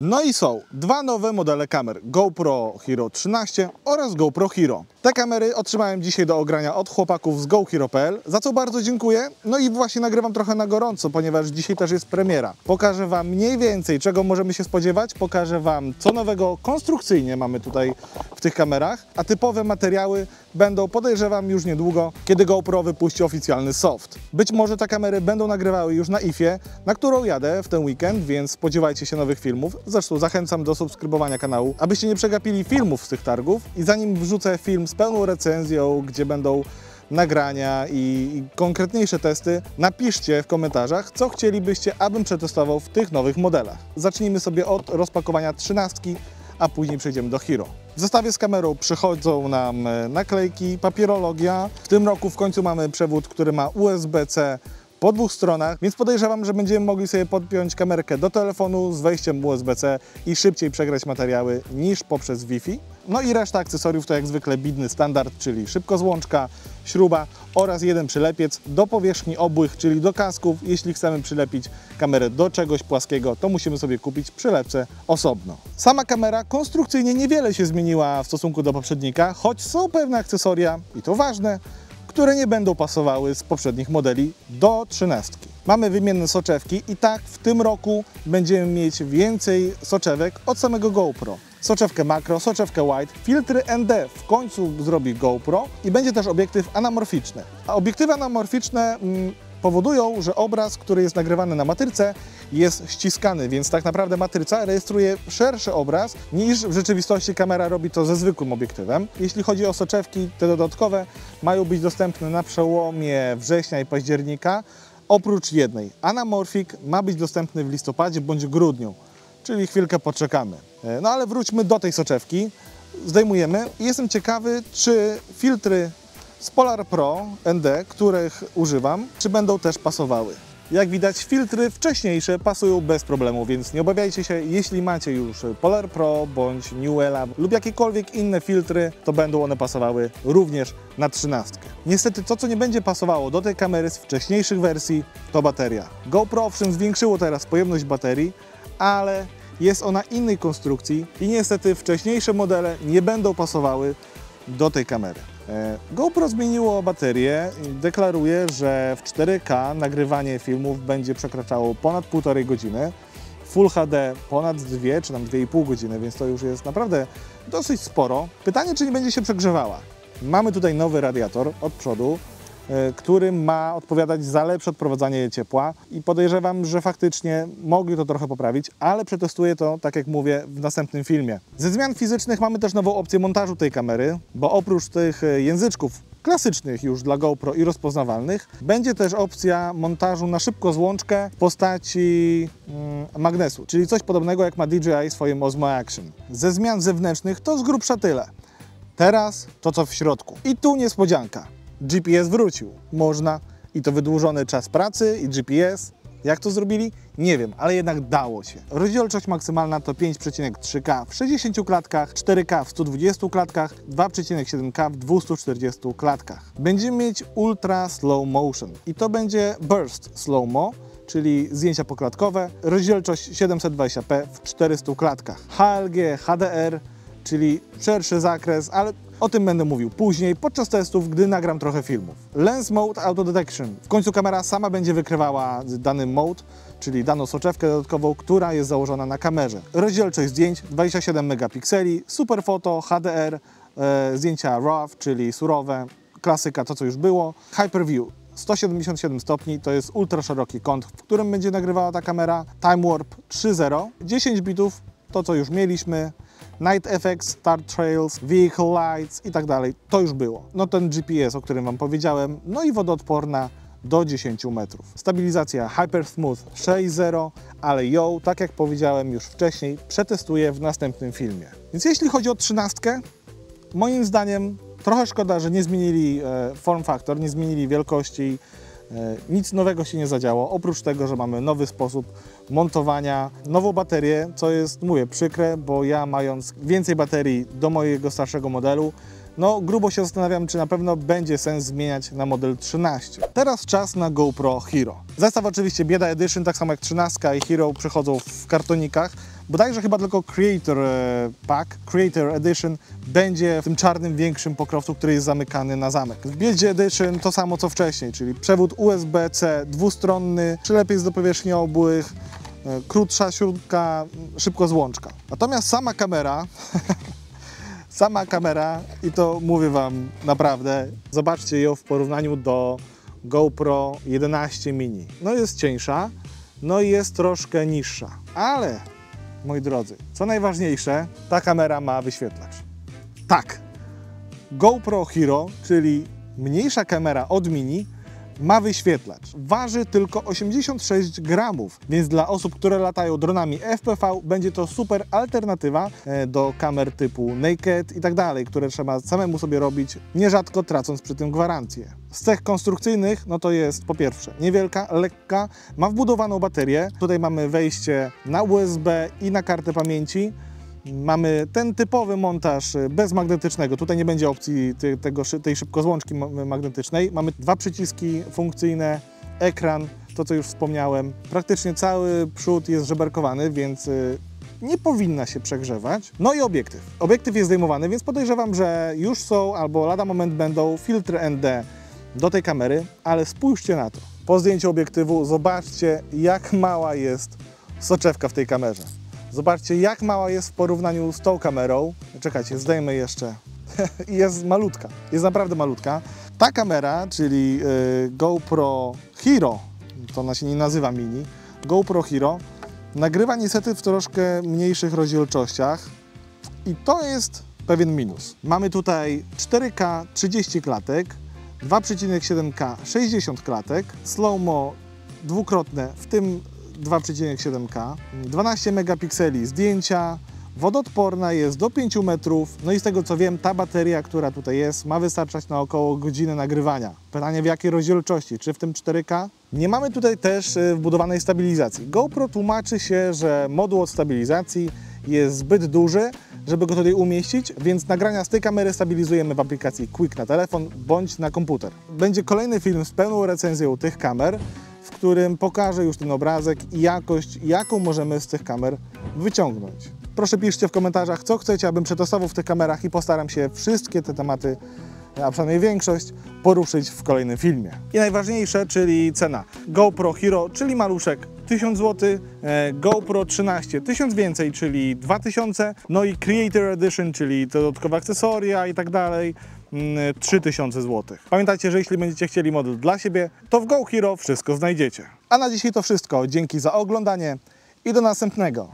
No i są dwa nowe modele kamer, GoPro Hero 13 oraz GoPro Hero. Te kamery otrzymałem dzisiaj do ogrania od chłopaków z GoHero.pl, za co bardzo dziękuję. No i właśnie nagrywam trochę na gorąco, ponieważ dzisiaj też jest premiera. Pokażę Wam mniej więcej, czego możemy się spodziewać, pokażę Wam, co nowego konstrukcyjnie mamy tutaj w tych kamerach, a typowe materiały będą, podejrzewam, już niedługo, kiedy GoPro wypuści oficjalny soft. Być może te kamery będą nagrywały już na IFie, na którą jadę w ten weekend, więc spodziewajcie się nowych filmów. Zresztą zachęcam do subskrybowania kanału, abyście nie przegapili filmów z tych targów. I zanim wrzucę film z pełną recenzją, gdzie będą nagrania i konkretniejsze testy, napiszcie w komentarzach, co chcielibyście, abym przetestował w tych nowych modelach. Zacznijmy sobie od rozpakowania 13, a później przejdziemy do Hero. W zestawie z kamerą przychodzą nam naklejki, papierologia. W tym roku w końcu mamy przewód, który ma USB-C po dwóch stronach, więc podejrzewam, że będziemy mogli sobie podpiąć kamerkę do telefonu z wejściem USB-C i szybciej przegrać materiały niż poprzez Wi-Fi. No i reszta akcesoriów to jak zwykle bidny standard, czyli szybkozłączka, śruba oraz jeden przylepiec do powierzchni obłych, czyli do kasków. Jeśli chcemy przylepić kamerę do czegoś płaskiego, to musimy sobie kupić przylepcę osobno. Sama kamera konstrukcyjnie niewiele się zmieniła w stosunku do poprzednika, choć są pewne akcesoria, i to ważne, które nie będą pasowały z poprzednich modeli do 13. Mamy wymienne soczewki i tak w tym roku będziemy mieć więcej soczewek od samego GoPro. Soczewkę makro, soczewkę wide, filtry ND w końcu zrobi GoPro i będzie też obiektyw anamorficzny. A obiektywy anamorficzne powodują, że obraz, który jest nagrywany na matryce, jest ściskany, więc tak naprawdę matryca rejestruje szerszy obraz niż w rzeczywistości kamera robi to ze zwykłym obiektywem. Jeśli chodzi o soczewki, te dodatkowe mają być dostępne na przełomie września i października, oprócz jednej. Anamorphic ma być dostępny w listopadzie bądź grudniu, czyli chwilkę poczekamy. No ale wróćmy do tej soczewki, zdejmujemy i jestem ciekawy, czy filtry z Polar Pro ND, których używam, czy będą też pasowały. Jak widać, filtry wcześniejsze pasują bez problemu, więc nie obawiajcie się, jeśli macie już Polar Pro bądź Newella lub jakiekolwiek inne filtry, to będą one pasowały również na 13. Niestety to, co nie będzie pasowało do tej kamery z wcześniejszych wersji, to bateria. GoPro owszem zwiększyło teraz pojemność baterii, ale jest ona innej konstrukcji i niestety wcześniejsze modele nie będą pasowały do tej kamery. GoPro zmieniło baterię i deklaruje, że w 4K nagrywanie filmów będzie przekraczało ponad 1,5 godziny, Full HD ponad 2 czy tam 2,5 godziny, więc to już jest naprawdę dosyć sporo. Pytanie, czy nie będzie się przegrzewała. Mamy tutaj nowy radiator od przodu, który ma odpowiadać za lepsze odprowadzanie ciepła i podejrzewam, że faktycznie mogli to trochę poprawić, ale przetestuję to, tak jak mówię, w następnym filmie. Ze zmian fizycznych mamy też nową opcję montażu tej kamery, bo oprócz tych języczków klasycznych już dla GoPro i rozpoznawalnych, będzie też opcja montażu na szybkozłączkę w postaci magnesu, czyli coś podobnego jak ma DJI swoim Osmo Action. Ze zmian zewnętrznych to z grubsza tyle. Teraz to, co w środku. I tu niespodzianka. GPS wrócił. Można i to wydłużony czas pracy i GPS. Jak to zrobili? Nie wiem, ale jednak dało się. Rozdzielczość maksymalna to 5,3K w 60 klatkach, 4K w 120 klatkach, 2,7K w 240 klatkach. Będziemy mieć ultra slow motion i to będzie burst slow mo, czyli zdjęcia poklatkowe, rozdzielczość 720p w 400 klatkach. HLG, HDR, czyli szerszy zakres, ale o tym będę mówił później, podczas testów, gdy nagram trochę filmów. Lens Mode Auto Detection. W końcu kamera sama będzie wykrywała dany mode, czyli daną soczewkę dodatkową, która jest założona na kamerze. Rozdzielczość zdjęć 27 megapikseli, super foto, HDR, zdjęcia RAW, czyli surowe, klasyka, to co już było. Hyperview 177 stopni, to jest ultra szeroki kąt, w którym będzie nagrywała ta kamera. Time Warp 3.0, 10 bitów, to co już mieliśmy. Night Effects, Star Trails, Vehicle Lights i tak dalej, to już było. No ten GPS, o którym Wam powiedziałem, no i wodoodporna do 10 metrów. Stabilizacja Hyper Smooth 6.0, ale ją, tak jak powiedziałem już wcześniej, przetestuję w następnym filmie. Więc jeśli chodzi o 13, moim zdaniem trochę szkoda, że nie zmienili form factor, nie zmienili wielkości, nic nowego się nie zadziało, oprócz tego, że mamy nowy sposób montowania, nową baterię, co jest, mówię, przykre, bo ja mając więcej baterii do mojego starszego modelu, no grubo się zastanawiam, czy na pewno będzie sens zmieniać na model 13. Teraz czas na GoPro Hero. Zestaw oczywiście Bieda Edition, tak samo jak 13 i Hero przychodzą w kartonikach. Bodajże chyba tylko Creator Pack, Creator Edition będzie w tym czarnym, większym pokrowcu, który jest zamykany na zamek. W Build Edition to samo co wcześniej, czyli przewód USB-C dwustronny, przylepiec do powierzchni obłych, krótsza śrubka, szybko złączka. Natomiast sama kamera, sama kamera, i to mówię Wam naprawdę, zobaczcie ją w porównaniu do GoPro 11 mini. No jest cieńsza, no i jest troszkę niższa, ale moi drodzy, co najważniejsze, ta kamera ma wyświetlacz. Tak, GoPro Hero, czyli mniejsza kamera od mini, ma wyświetlacz. Waży tylko 86 gramów, więc dla osób, które latają dronami FPV, będzie to super alternatywa do kamer typu naked i tak dalej, które trzeba samemu sobie robić, nierzadko tracąc przy tym gwarancję. Z cech konstrukcyjnych, no to jest po pierwsze niewielka, lekka, ma wbudowaną baterię. Tutaj mamy wejście na USB i na kartę pamięci. Mamy ten typowy montaż bez magnetycznego. Tutaj nie będzie opcji tej szybkozłączki magnetycznej. Mamy dwa przyciski funkcyjne, ekran, to co już wspomniałem. Praktycznie cały przód jest żeberkowany, więc nie powinna się przegrzewać. No i obiektyw. Obiektyw jest zdejmowany, więc podejrzewam, że już są albo lada moment będą filtry ND do tej kamery, ale spójrzcie na to. Po zdjęciu obiektywu zobaczcie, jak mała jest soczewka w tej kamerze. Zobaczcie, jak mała jest w porównaniu z tą kamerą. Czekajcie, zdejmę jeszcze. Jest malutka, jest naprawdę malutka. Ta kamera, czyli GoPro Hero, to ona się nie nazywa mini, GoPro Hero, nagrywa niestety w troszkę mniejszych rozdzielczościach i to jest pewien minus. Mamy tutaj 4K 30 klatek, 2,7K 60 klatek, slow-mo dwukrotne, w tym 2,7K, 12 megapikseli zdjęcia, wodoodporna jest do 5 metrów, no i z tego co wiem, ta bateria, która tutaj jest, ma wystarczać na około godziny nagrywania. Pytanie w jakiej rozdzielczości, czy w tym 4K? Nie mamy tutaj też wbudowanej stabilizacji. GoPro tłumaczy się, że moduł od stabilizacji jest zbyt duży, żeby go tutaj umieścić, więc nagrania z tej kamery stabilizujemy w aplikacji Quik na telefon bądź na komputer. Będzie kolejny film z pełną recenzją tych kamer, w którym pokażę już ten obrazek i jakość, jaką możemy z tych kamer wyciągnąć. Proszę piszcie w komentarzach, co chcecie, abym przetestował w tych kamerach i postaram się wszystkie te tematy, a przynajmniej większość, poruszyć w kolejnym filmie. I najważniejsze, czyli cena. GoPro Hero, czyli maluszek, 1000 zł, GoPro 13, 1000 więcej, czyli 2000, no i Creator Edition, czyli dodatkowe akcesoria i tak dalej, 3000 zł. Pamiętajcie, że jeśli będziecie chcieli model dla siebie, to w Go Hero wszystko znajdziecie. A na dzisiaj to wszystko. Dzięki za oglądanie i do następnego.